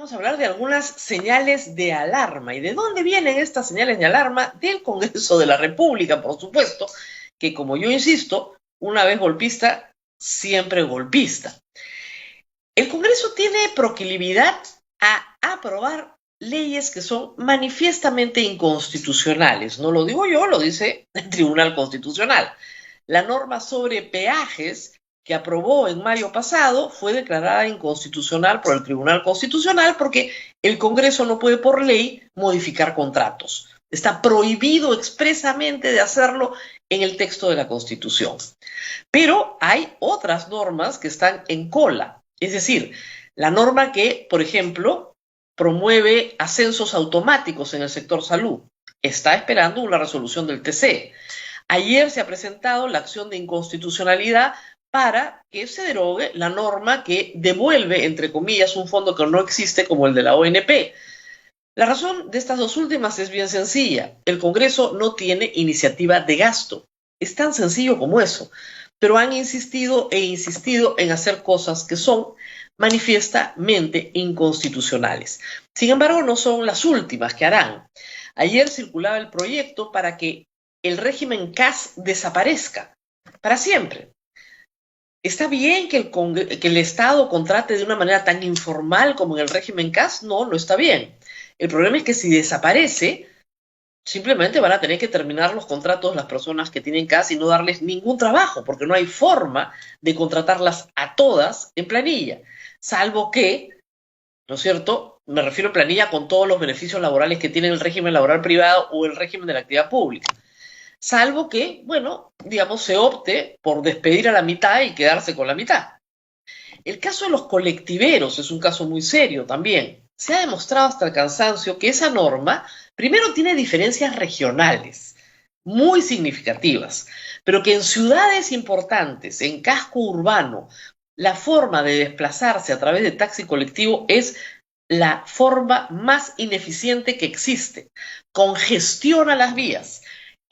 vamos a hablar de algunas señales de alarma. ¿Y de dónde vienen estas señales de alarma? Del Congreso de la República, por supuesto, que como yo insisto, una vez golpista, siempre golpista. El Congreso tiene proclividad a aprobar leyes que son manifiestamente inconstitucionales. No lo digo yo, lo dice el Tribunal Constitucional. La norma sobre peajes que aprobó en mayo pasado fue declarada inconstitucional por el Tribunal Constitucional porque el Congreso no puede por ley modificar contratos. Está prohibido expresamente de hacerlo en el texto de la Constitución. Pero hay otras normas que están en cola. Es decir, la norma que, por ejemplo, promueve ascensos automáticos en el sector salud. Está esperando una resolución del TC. Ayer se ha presentado la acción de inconstitucionalidad para que se derogue la norma que devuelve, entre comillas, un fondo que no existe como el de la ONP. La razón de estas dos últimas es bien sencilla. El Congreso no tiene iniciativa de gasto. Es tan sencillo como eso. Pero han insistido e insistido en hacer cosas que son manifiestamente inconstitucionales. Sin embargo, no son las últimas que harán. Ayer circulaba el proyecto para que el régimen CAS desaparezca para siempre. ¿Está bien que el Estado contrate de una manera tan informal como en el régimen CAS? No, no está bien. El problema es que si desaparece, simplemente van a tener que terminar los contratos las personas que tienen CAS y no darles ningún trabajo, porque no hay forma de contratarlas a todas en planilla, salvo que, ¿no es cierto? Me refiero a planilla con todos los beneficios laborales que tiene el régimen laboral privado o el régimen de la actividad pública. Salvo que, bueno, digamos, se opte por despedir a la mitad y quedarse con la mitad. El caso de los colectiveros es un caso muy serio también. Se ha demostrado hasta el cansancio que esa norma, primero, tiene diferencias regionales muy significativas, pero que en ciudades importantes, en casco urbano, la forma de desplazarse a través de taxi colectivo es la forma más ineficiente que existe. Congestiona las vías,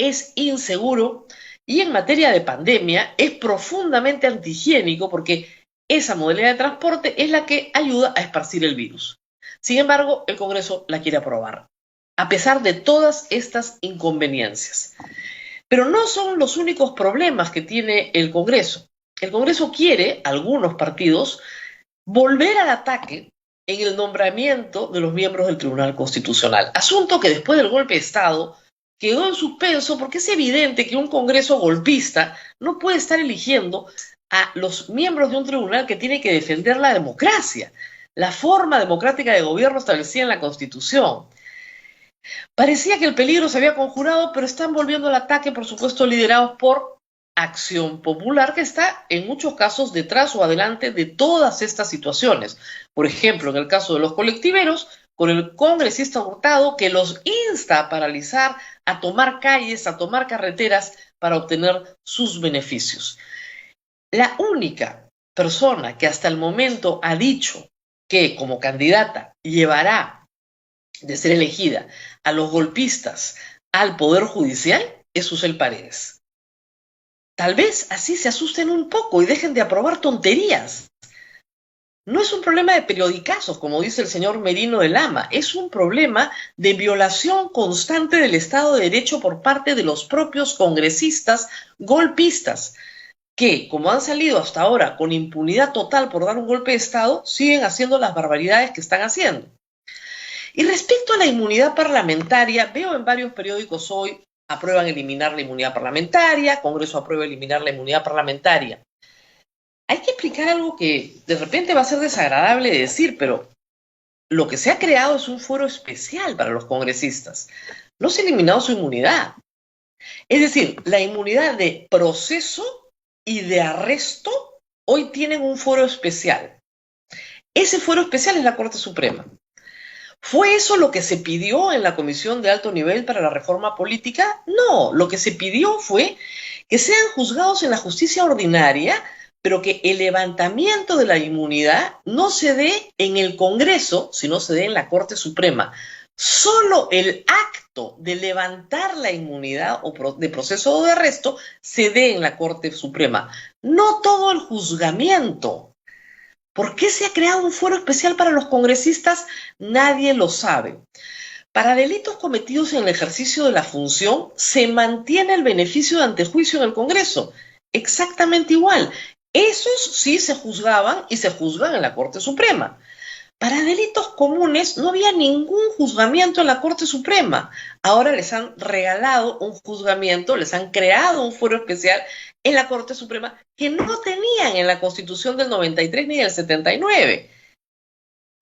es inseguro y en materia de pandemia es profundamente antihigiénico porque esa modalidad de transporte es la que ayuda a esparcir el virus. Sin embargo, el Congreso la quiere aprobar, a pesar de todas estas inconveniencias. Pero no son los únicos problemas que tiene el Congreso. El Congreso quiere, algunos partidos, volver al ataque en el nombramiento de los miembros del Tribunal Constitucional. Asunto que después del golpe de Estado quedó en suspenso porque es evidente que un Congreso golpista no puede estar eligiendo a los miembros de un tribunal que tiene que defender la democracia, la forma democrática de gobierno establecida en la Constitución. Parecía que el peligro se había conjurado, pero están volviendo al ataque, por supuesto, liderados por Acción Popular, que está en muchos casos detrás o adelante de todas estas situaciones. Por ejemplo, en el caso de los colectiveros, con el congresista Hurtado, que los insta a paralizar, a tomar calles, a tomar carreteras para obtener sus beneficios. La única persona que hasta el momento ha dicho que como candidata llevará, de ser elegida, a los golpistas al Poder Judicial es Susel Paredes. Tal vez así se asusten un poco y dejen de aprobar tonterías. No es un problema de periodicazos, como dice el señor Merino de Lama, es un problema de violación constante del Estado de Derecho por parte de los propios congresistas golpistas, que, como han salido hasta ahora con impunidad total por dar un golpe de Estado, siguen haciendo las barbaridades que están haciendo. Y respecto a la inmunidad parlamentaria, veo en varios periódicos hoy, aprueban eliminar la inmunidad parlamentaria, Congreso aprueba eliminar la inmunidad parlamentaria. Hay que explicar algo que de repente va a ser desagradable de decir, pero lo que se ha creado es un fuero especial para los congresistas. No se ha eliminado su inmunidad. Es decir, la inmunidad de proceso y de arresto hoy tienen un fuero especial. Ese fuero especial es la Corte Suprema. ¿Fue eso lo que se pidió en la Comisión de Alto Nivel para la Reforma Política? No, lo que se pidió fue que sean juzgados en la justicia ordinaria, pero que el levantamiento de la inmunidad no se dé en el Congreso, sino se dé en la Corte Suprema. Solo el acto de levantar la inmunidad o de proceso o de arresto se dé en la Corte Suprema, no todo el juzgamiento. ¿Por qué se ha creado un fuero especial para los congresistas? Nadie lo sabe. Para delitos cometidos en el ejercicio de la función, se mantiene el beneficio de antejuicio en el Congreso. Exactamente igual. Esos sí se juzgaban y se juzgan en la Corte Suprema. Para delitos comunes no había ningún juzgamiento en la Corte Suprema. Ahora les han regalado un juzgamiento, les han creado un fuero especial en la Corte Suprema que no tenían en la Constitución del 93 ni del 79.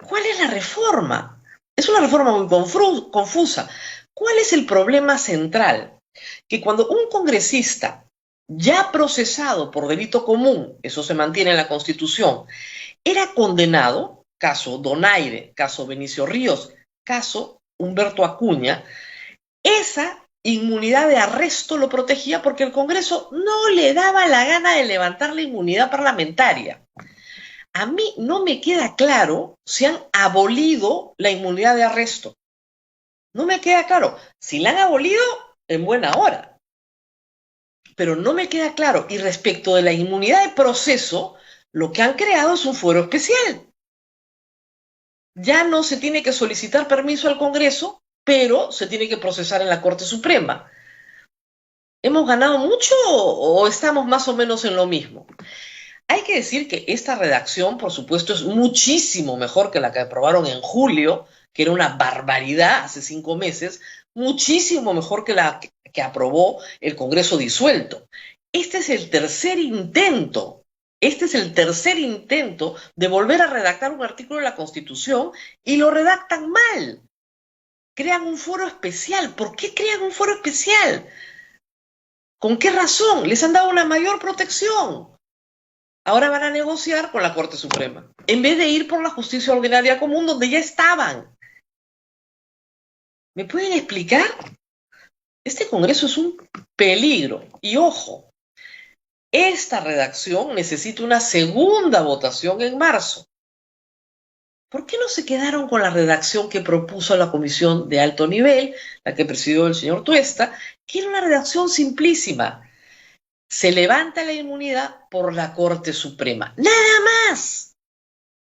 ¿Cuál es la reforma? Es una reforma muy confusa. ¿Cuál es el problema central? Que cuando un congresista ya procesado por delito común, eso se mantiene en la Constitución, era condenado, caso Donaire, caso Benicio Ríos, caso Humberto Acuña, esa inmunidad de arresto lo protegía porque el Congreso no le daba la gana de levantar la inmunidad parlamentaria. A mí no me queda claro si han abolido la inmunidad de arresto. No me queda claro. Si la han abolido, en buena hora. Pero no me queda claro. Y respecto de la inmunidad de proceso, lo que han creado es un fuero especial. Ya no se tiene que solicitar permiso al Congreso, pero se tiene que procesar en la Corte Suprema. ¿Hemos ganado mucho o estamos más o menos en lo mismo? Hay que decir que esta redacción, por supuesto, es muchísimo mejor que la que aprobaron en julio, que era una barbaridad hace 5 meses, muchísimo mejor que la que aprobó el Congreso disuelto. Este es el tercer intento de volver a redactar un artículo de la Constitución y lo redactan mal. Crean un foro especial. ¿Por qué crean un foro especial? ¿Con qué razón? Les han dado una mayor protección. Ahora van a negociar con la Corte Suprema, en vez de ir por la justicia ordinaria común donde ya estaban. ¿Me pueden explicar? Este Congreso es un peligro. Y ojo, esta redacción necesita una segunda votación en marzo. ¿Por qué no se quedaron con la redacción que propuso la Comisión de Alto Nivel, la que presidió el señor Tuesta, que era una redacción simplísima? Se levanta la inmunidad por la Corte Suprema. ¡Nada más!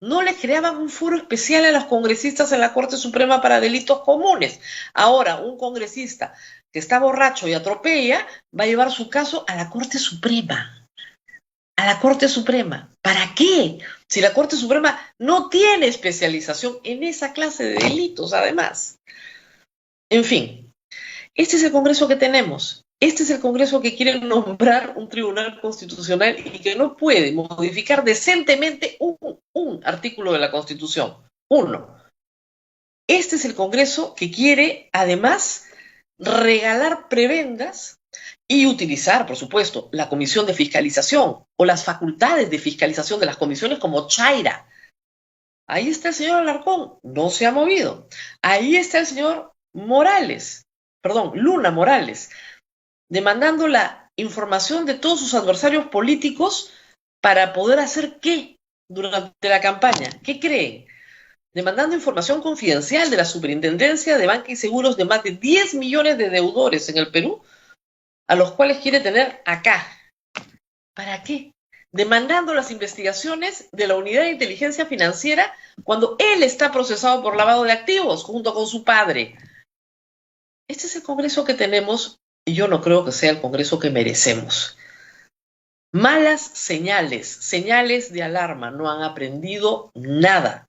No les creaban un foro especial a los congresistas en la Corte Suprema para delitos comunes. Ahora, un congresista que está borracho y atropella va a llevar su caso a la Corte Suprema. A la Corte Suprema. ¿Para qué? Si la Corte Suprema no tiene especialización en esa clase de delitos, además. En fin, este es el Congreso que tenemos. Este es el Congreso que quiere nombrar un tribunal constitucional y que no puede modificar decentemente un artículo de la Constitución. Uno. Este es el Congreso que quiere, además, regalar prebendas y utilizar, por supuesto, la Comisión de Fiscalización o las facultades de fiscalización de las comisiones como Chaira. Ahí está el señor Alarcón, no se ha movido. Ahí está el señor Luna Morales, demandando la información de todos sus adversarios políticos para poder hacer qué durante la campaña. ¿Qué creen? Demandando información confidencial de la Superintendencia de Banca y Seguros de más de 10 millones de deudores en el Perú, a los cuales quiere tener acá. ¿Para qué? Demandando las investigaciones de la Unidad de Inteligencia Financiera cuando él está procesado por lavado de activos junto con su padre. Este es el Congreso que tenemos y yo no creo que sea el Congreso que merecemos. Malas señales, señales de alarma, no han aprendido nada.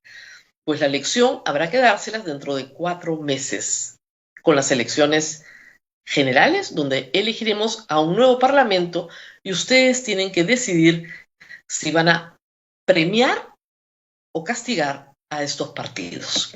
Pues la lección habrá que dárselas dentro de 4 meses, con las elecciones generales, donde elegiremos a un nuevo parlamento y ustedes tienen que decidir si van a premiar o castigar a estos partidos.